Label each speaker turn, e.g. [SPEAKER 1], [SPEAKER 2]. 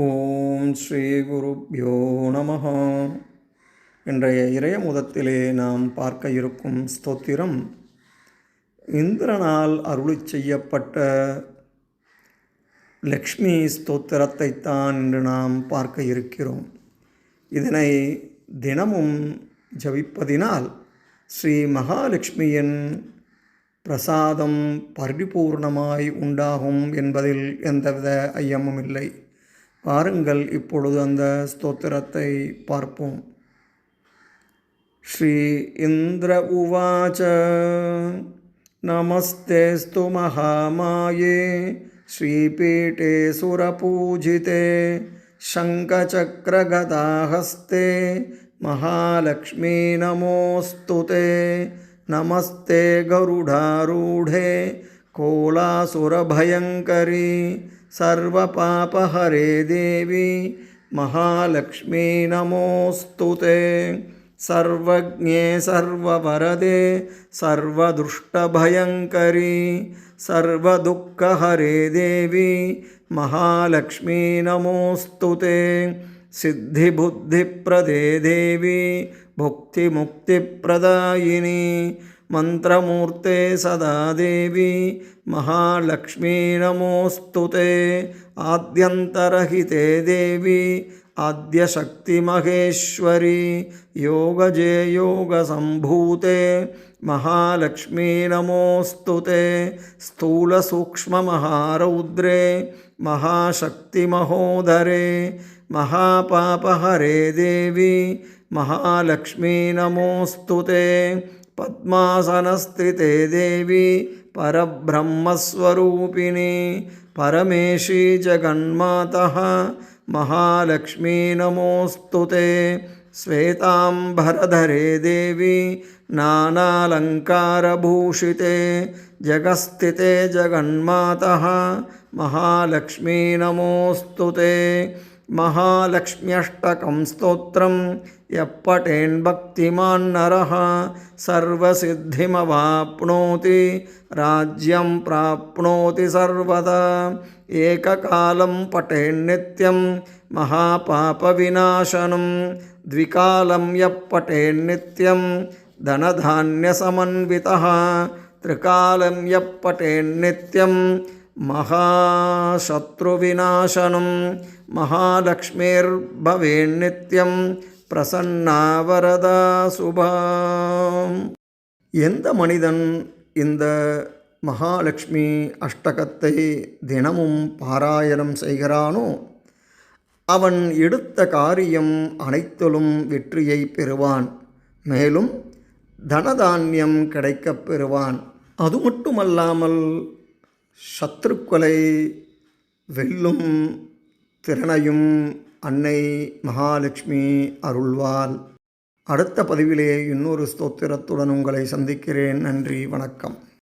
[SPEAKER 1] ஓம் ஸ்ரீ குருப்யோ நமஹ. இன்றைய இறையமுதத்திலே நாம் பார்க்க இருக்கும் ஸ்தோத்திரம் இந்திரனால் அருளிச் செய்யப்பட்ட லக்ஷ்மி ஸ்தோத்திரத்தைத்தான் இன்று நாம் பார்க்க இருக்கிறோம். இதனை தினமும் ஜபிப்பதினால் ஸ்ரீ மகாலட்சுமியின் பிரசாதம் பரிபூர்ணமாய் உண்டாகும் என்பதில் எந்தவித ஐயமும் இல்லை. பாருங்கள், இப்பொழுது அந்த ஸ்தோத்திரத்தை பார்ப்போம். ஸ்ரீ இந்திர உவாச்ச நமஸ்தேஸ்து மகாமாயே ஸ்ரீபீட்டே சுரபூஜிதே சங்கசக்ரகதாஹஸ்தே மகாலக்ஷ்மீ நமோஸ்துதே. நமஸ்தே கருடாரூಢே கோலாசுரபயங்கரி सर्वपापहरे देवी महालक्ष्मी नमोस्तुते. सर्वज्ञे सर्ववरदे सर्वदुष्टभयङ्करी सर्वदुःखहरे देवी महालक्ष्मी नमोस्तुते. सिद्धिबुद्धिप्रदे देवी भुक्तिमुक्तिप्रदायिनी मंत्रमूर्ते सदा देवी महालक्ष्मी नमोस्तुते. आद्यन्तरहिते देवी आद्यशक्तिमहेश्वरी योगजे योगसम्भूते महालक्ष्मी नमोस्तुते. स्थूलसूक्ष्ममहारौद्रे महाशक्तिमहोदरे महापापहरे देवी महालक्ष्मी नमोस्तुते. पद्मासनस्थिते देवी परब्रह्मस्वरूपिणी परमेशी जगन्मातः महालक्ष्मी नमोस्तुते. श्वेतांबरधरे देवी नानालङ्कारभूषिते जगस्थिते जगन्मातः महालक्ष्मी नमोस्तुते. महालक्ष्म्यष्टकं स्तोत्रं यप्पठेन् भक्तिमान् नरः सर्वसिद्धिमवाप्नोति राज्यं प्राप्नोति सर्वदा. एककालं पठेन्नित्यं महापापविनाशनं द्विकालं यप्पठेन्नित्यं धनधान्यसमन्वितः त्रिकालं यप्पठेन्नित्यं महाशत्रुविनाशनं महालक्ष्मीर्भवेन्नित्यं பிரசன்னா வரதா சுபா. எந்த மனிதன் இந்த மகாலட்சுமி அஷ்டகத்தை தினமும் பாராயணம் செய்கிறானோ அவன் எடுத்த காரியம் அனைத்திலும் வெற்றியை பெறுவான். மேலும் தனதானியம் கிடைக்கப் பெறுவான். அது மட்டுமல்லாமல் சத்ருக்களை வெல்லும் திறனையும் அன்னை மகாலட்சுமி அருள்வாள். அடுத்த பதிவிலே இன்னொரு ஸ்தோத்திரத்துடன் உங்களை சந்திக்கிறேன். நன்றி, வணக்கம்.